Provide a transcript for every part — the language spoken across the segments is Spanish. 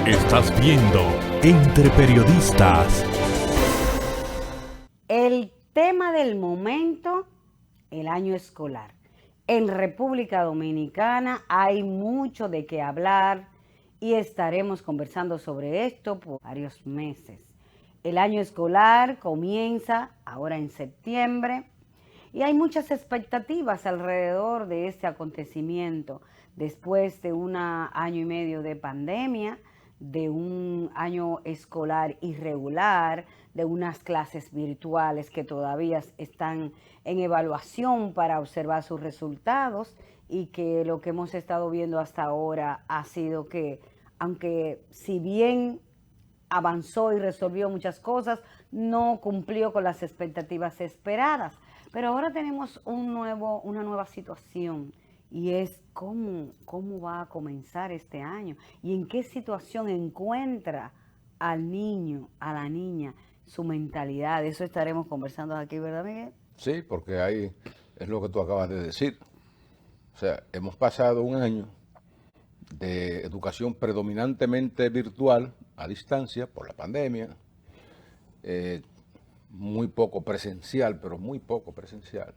Estás viendo Entre Periodistas. El tema del momento, el año escolar. En República Dominicana hay mucho de qué hablar y estaremos conversando sobre esto por varios meses. El año escolar comienza ahora en septiembre y hay muchas expectativas alrededor de este acontecimiento después de un año y medio de pandemia, de un año escolar irregular, de unas clases virtuales que todavía están en evaluación para observar sus resultados y que lo que hemos estado viendo hasta ahora ha sido que, aunque si bien avanzó y resolvió muchas cosas, no cumplió con las expectativas esperadas. Pero ahora tenemos una nueva situación y es cómo va a comenzar este año y en qué situación encuentra al niño, a la niña, su mentalidad. De eso estaremos conversando aquí, ¿verdad, Miguel? Sí, porque ahí es lo que tú acabas de decir. O sea, hemos pasado un año de educación predominantemente virtual, a distancia, por la pandemia, muy poco presencial, pero muy poco presencial.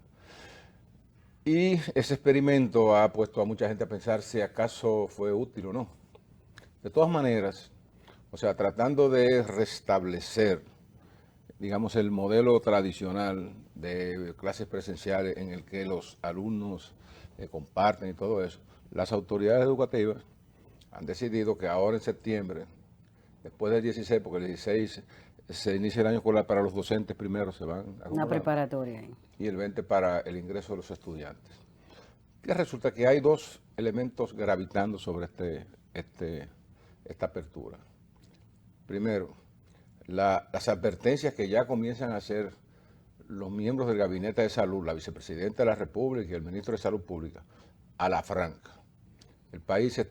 Y ese experimento ha puesto a mucha gente a pensar si acaso fue útil o no. De todas maneras, o sea, tratando de restablecer, digamos, el modelo tradicional de clases presenciales en el que los alumnos comparten y todo eso, las autoridades educativas han decidido que ahora en septiembre, después del 16, porque el 16 se inicia el año escolar para los docentes primero, se van a Una preparatoria ahí. y el 20 para el ingreso de los estudiantes. Que resulta que hay dos elementos gravitando sobre esta apertura. Primero, las advertencias que ya comienzan a hacer los miembros del Gabinete de Salud, la Vicepresidenta de la República y el Ministro de Salud Pública, a la franca. El país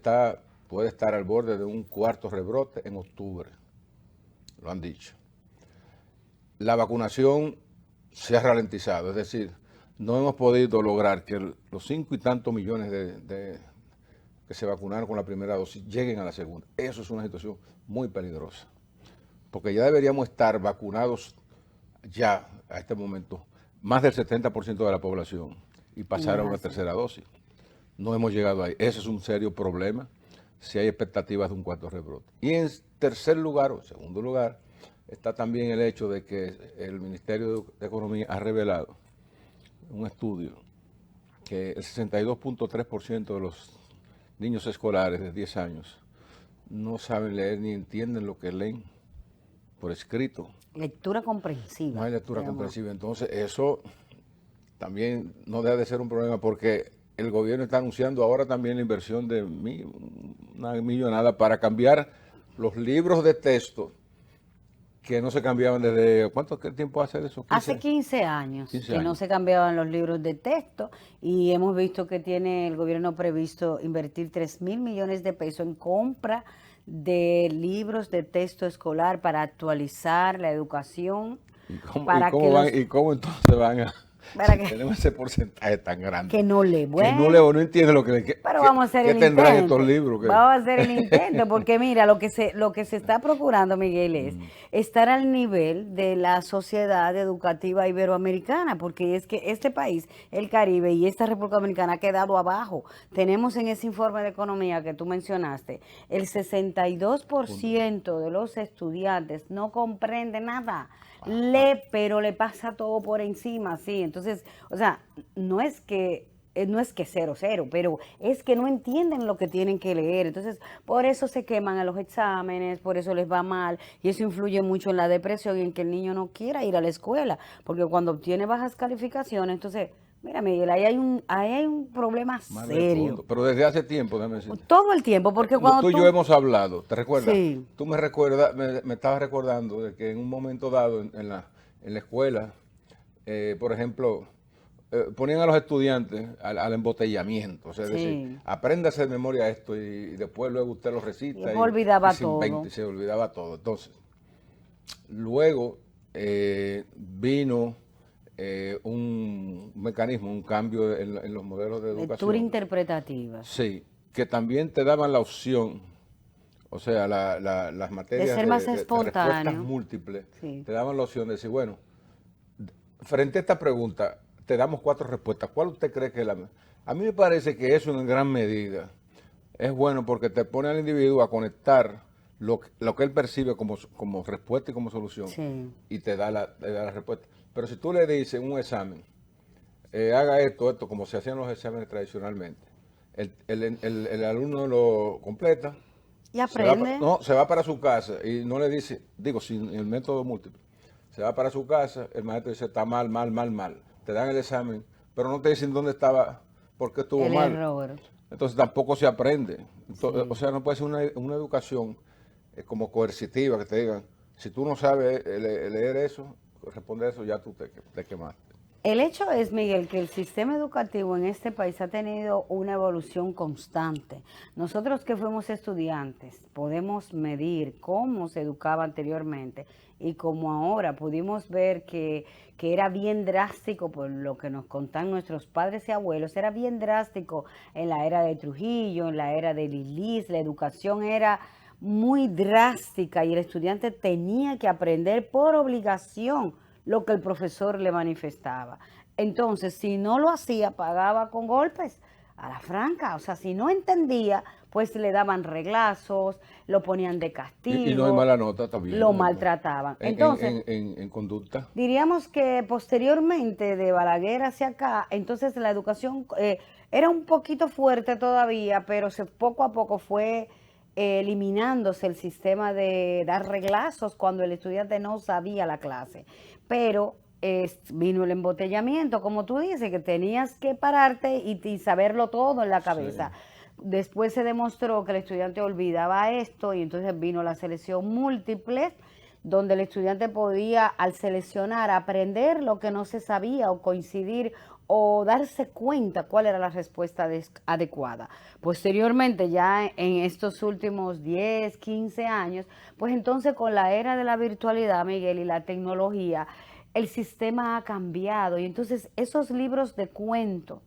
puede estar al borde de un cuarto rebrote en octubre, lo han dicho. La vacunación se ha ralentizado, es decir, no hemos podido lograr que los 5 y tantos millones que se vacunaron con la primera dosis lleguen a la segunda. Eso es una situación muy peligrosa, porque ya deberíamos estar vacunados ya a este momento más del 70% de la población y pasar a una tercera dosis. No hemos llegado ahí. Ese es un serio problema si hay expectativas de un cuarto rebrote. Y en tercer lugar, o segundo lugar, está también el hecho de que el Ministerio de Economía ha revelado un estudio que el 62.3% de los niños escolares de 10 años no saben leer ni entienden lo que leen por escrito. Lectura comprensiva. No hay lectura comprensiva. Entonces, eso también no debe de ser un problema porque el gobierno está anunciando ahora también la inversión de una millonada para cambiar los libros de texto que no se cambiaban desde, ¿qué tiempo hace de eso? Hace 15 años que no se cambiaban los libros de texto y hemos visto que tiene el gobierno previsto invertir 3.000 millones de pesos en compra de libros de texto escolar para actualizar la educación. ¿Y cómo entonces van a... Para si que, tenemos ese porcentaje tan grande? Que no lee. Bueno, que no lee o no entiende lo que... Pero vamos a hacer ¿Qué el tendrán intento. estos libros? Vamos a hacer el intento, porque mira, lo que se está procurando, Miguel, es estar al nivel de la sociedad educativa iberoamericana, porque es que este país, el Caribe y esta República Dominicana ha quedado abajo. Tenemos en ese informe de economía que tú mencionaste, el 62% de los estudiantes no comprende nada. Lee, pero le pasa todo por encima, sí. Entonces, o sea, no es que 0, pero es que no entienden lo que tienen que leer. Entonces, por eso se queman a los exámenes, por eso les va mal, y eso influye mucho en la depresión y en que el niño no quiera ir a la escuela, porque cuando obtiene bajas calificaciones, entonces, mira, Miguel, ahí hay un problema serio. Pero desde hace tiempo, déjame decir. Todo el tiempo, porque cuando tú y yo hemos hablado, ¿te recuerdas? Sí. Tú me estabas recordando de que en un momento dado en la escuela, por ejemplo, ponían a los estudiantes al embotellamiento, o sea, es decir, apréndase de memoria esto y después luego usted lo recita y olvidaba todo. Se olvidaba todo. Entonces, luego vino un mecanismo, un cambio en los modelos de educación. Lectura interpretativa. Sí, que también te daban la opción, O sea, las materias ser más de respuestas espontáneo. múltiples Sí. te daban la opción de decir, bueno, frente a esta pregunta, te damos 4 respuestas. ¿Cuál usted cree que es la mejor? A mí me parece que eso en gran medida es bueno porque te pone al individuo a conectar lo que él percibe como respuesta y como solución Sí. y te da la respuesta. Pero si tú le dices en un examen, haga esto, como se hacían los exámenes tradicionalmente, el alumno lo completa, Y aprende. se va para su casa y no le dice, digo, sin el método múltiple, se va para su casa, el maestro dice, está mal, mal, mal, mal. Te dan el examen, pero no te dicen dónde estaba, por qué estuvo El mal. error. Entonces tampoco se aprende. Entonces, Sí. o sea, no puede ser una educación como coercitiva, que te digan, si tú no sabes leer eso, responder eso, ya tú te quemaste. El hecho es, Miguel, que el sistema educativo en este país ha tenido una evolución constante. Nosotros que fuimos estudiantes podemos medir cómo se educaba anteriormente y cómo ahora pudimos ver que era bien drástico, por lo que nos contan nuestros padres y abuelos, era bien drástico en la era de Trujillo, en la era de Lilis, la educación era muy drástica y el estudiante tenía que aprender por obligación lo que el profesor le manifestaba. Entonces, si no lo hacía, pagaba con golpes a la franca. O sea, si no entendía, pues le daban reglazos, lo ponían de Y no hay castigo, mala nota también. lo maltrataban. Entonces, En conducta. diríamos que posteriormente de Balaguer hacia acá, entonces la educación era un poquito fuerte todavía, pero poco a poco fue eliminándose el sistema de dar reglazos cuando el estudiante no sabía la clase. Pero vino el embotellamiento, como tú dices, que tenías que pararte y saberlo todo en la cabeza. Sí. Después se demostró que el estudiante olvidaba esto y entonces vino la selección múltiple, donde el estudiante podía, al seleccionar, aprender lo que no se sabía o coincidir o darse cuenta cuál era la respuesta adecuada. Posteriormente, ya en estos últimos 10, 15 años, pues entonces con la era de la virtualidad, Miguel, y la tecnología, el sistema ha cambiado y entonces esos libros de cuento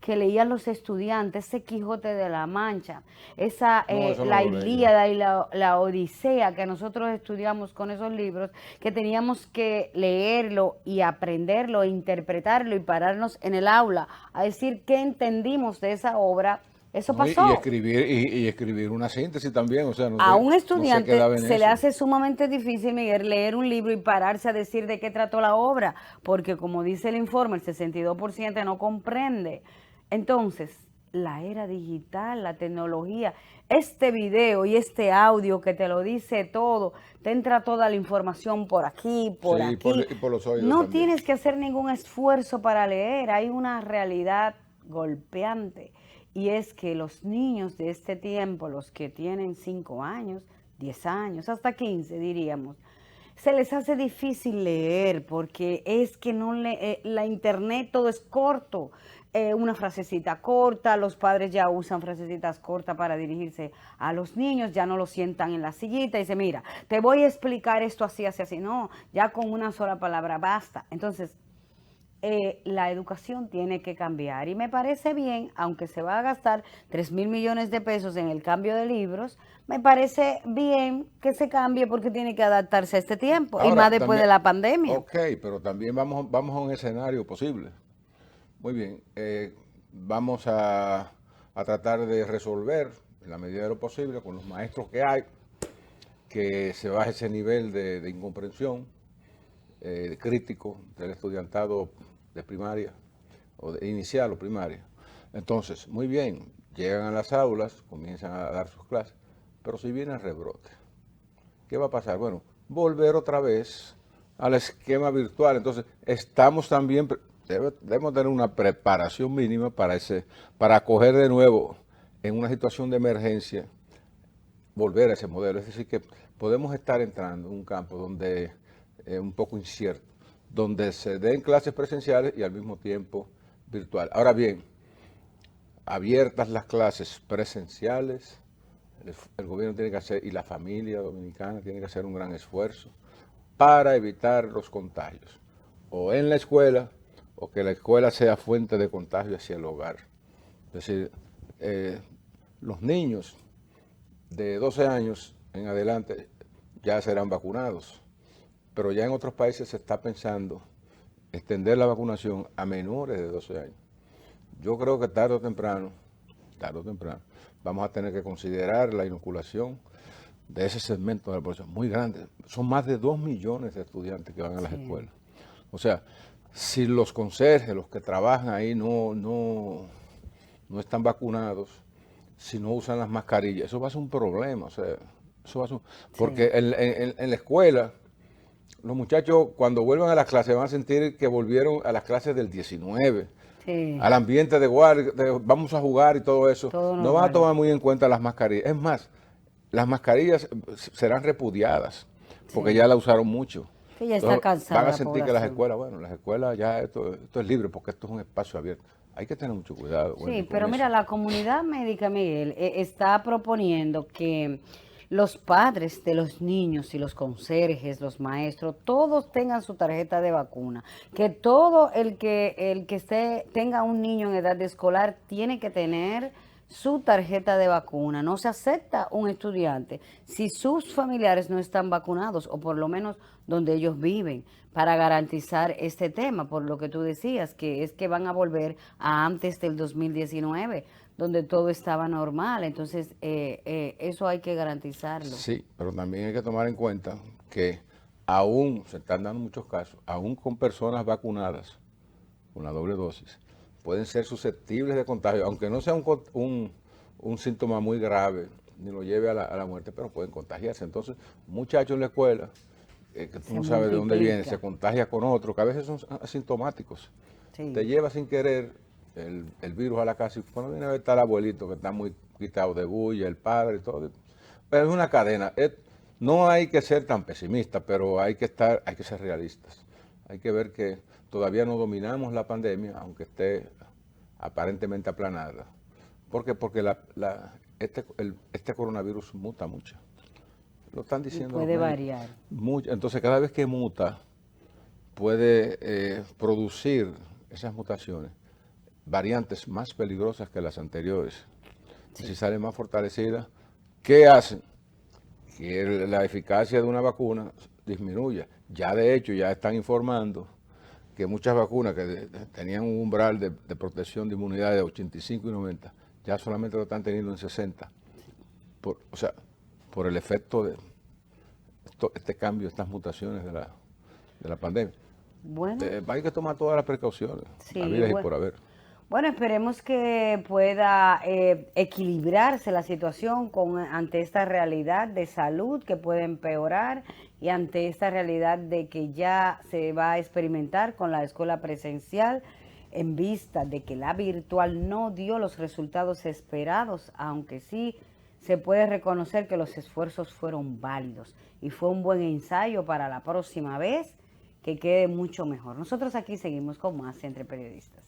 que leían los estudiantes, ese Quijote de la Mancha, No, la lo leí. Ilíada y la Odisea que nosotros estudiamos con esos libros, que teníamos que leerlo y aprenderlo, e interpretarlo y pararnos en el aula a decir qué entendimos de esa obra. Eso No, pasó. y escribir una síntesis también, o sea, A un no se estudiante quedaba en se le eso. hace sumamente difícil, Miguel, leer un libro y pararse a decir de qué trató la obra, porque como dice el informe, el 62% no comprende. Entonces, la era digital, la tecnología, este video y este audio que te lo dice todo, te entra toda la información por aquí, por Sí, aquí. y por los oídos No también. tienes que hacer ningún esfuerzo para leer, hay una realidad golpeante. Y es que los niños de este tiempo, los que tienen 5 años, 10 años, hasta 15 diríamos, se les hace difícil leer porque es que no la internet todo es corto, una frasecita corta, los padres ya usan frasecitas cortas para dirigirse a los niños, ya no los sientan en la sillita y dicen, mira, te voy a explicar esto así, así, así, no, ya con una sola palabra basta. Entonces, la educación tiene que cambiar y me parece bien, aunque se va a gastar 3.000 millones de pesos en el cambio de libros, me parece bien que se cambie porque tiene que adaptarse a este tiempo y Ahora, más después también, de la pandemia. ok, pero también vamos a un escenario posible. Muy bien, vamos a tratar de resolver en la medida de lo posible con los maestros que hay, que se baje ese nivel de incomprensión crítico del estudiantado de primaria, o de inicial o primaria. Entonces, muy bien, llegan a las aulas, comienzan a dar sus clases, pero si viene el rebrote, ¿qué va a pasar? Bueno, volver otra vez al esquema virtual. Entonces, estamos también, debemos tener una preparación mínima para acoger de nuevo en una situación de emergencia, volver a ese modelo. Es decir, que podemos estar entrando en un campo donde un poco incierto, donde se den clases presenciales y al mismo tiempo virtual. Ahora bien, abiertas las clases presenciales, el gobierno tiene que hacer, y la familia dominicana tiene que hacer un gran esfuerzo para evitar los contagios, o en la escuela, o que la escuela sea fuente de contagio hacia el hogar. Es decir, los niños de 12 años en adelante ya serán vacunados. Pero ya en otros países se está pensando extender la vacunación a menores de 12 años. Yo creo que tarde o temprano, vamos a tener que considerar la inoculación de ese segmento de la población muy grande. Son más de 2 millones de estudiantes que van a las escuelas. O sea, si los conserjes, los que trabajan ahí no están vacunados, si no usan las mascarillas, eso va a ser un problema. O sea, eso va a ser porque en la escuela, los muchachos cuando vuelvan a las clases van a sentir que volvieron a las clases del 19, al ambiente de guardia, vamos a jugar y todo eso. No van a tomar muy en cuenta las mascarillas. Es más, las mascarillas serán repudiadas porque ya la usaron mucho. Que ya está cansada. Van a sentir que las escuelas ya esto es libre porque esto es un espacio abierto. Hay que tener mucho cuidado. Sí, pero mira, la comunidad médica, Miguel, está proponiendo que los padres de los niños y los conserjes, los maestros, todos tengan su tarjeta de vacuna. Que todo el que tenga un niño en edad de escolar tiene que tener su tarjeta de vacuna. No se acepta un estudiante si sus familiares no están vacunados, o por lo menos donde ellos viven, para garantizar este tema, por lo que tú decías, que es que van a volver a antes del 2019, donde todo estaba normal. Entonces, eso hay que garantizarlo. Sí, pero también hay que tomar en cuenta que aún, se están dando muchos casos, aún con personas vacunadas con la doble dosis, pueden ser susceptibles de contagio, aunque no sea un síntoma muy grave, ni lo lleve a la muerte, pero pueden contagiarse. Entonces, un muchacho en la escuela, que tú no sabes de dónde viene, se contagia con otro, que a veces son asintomáticos. Sí. Te lleva sin querer el virus a la casa y cuando viene a ver está el abuelito que está muy quitado de bulla, el padre y todo. Pero es una cadena. No hay que ser tan pesimista, pero hay que ser realistas. Hay que ver que todavía no dominamos la pandemia, aunque esté aparentemente aplanada. ¿Por qué? Porque este coronavirus muta mucho. Lo están diciendo. Y puede variar. Mucho. Entonces, cada vez que muta, puede producir esas mutaciones variantes más peligrosas que las anteriores. Sí. Y si salen más fortalecidas, ¿qué hacen? Que la eficacia de una vacuna disminuya. Ya de hecho, ya están informando que muchas vacunas que tenían un umbral de protección de inmunidad de 85 y 90, ya solamente lo están teniendo en 60. Por el efecto de este cambio, estas mutaciones de la pandemia. Bueno, hay que tomar todas las precauciones, habidas y por haber. Bueno, esperemos que pueda equilibrarse la situación ante esta realidad de salud que puede empeorar y ante esta realidad de que ya se va a experimentar con la escuela presencial en vista de que la virtual no dio los resultados esperados, aunque sí se puede reconocer que los esfuerzos fueron válidos y fue un buen ensayo para la próxima vez que quede mucho mejor. Nosotros aquí seguimos con más Entre Periodistas.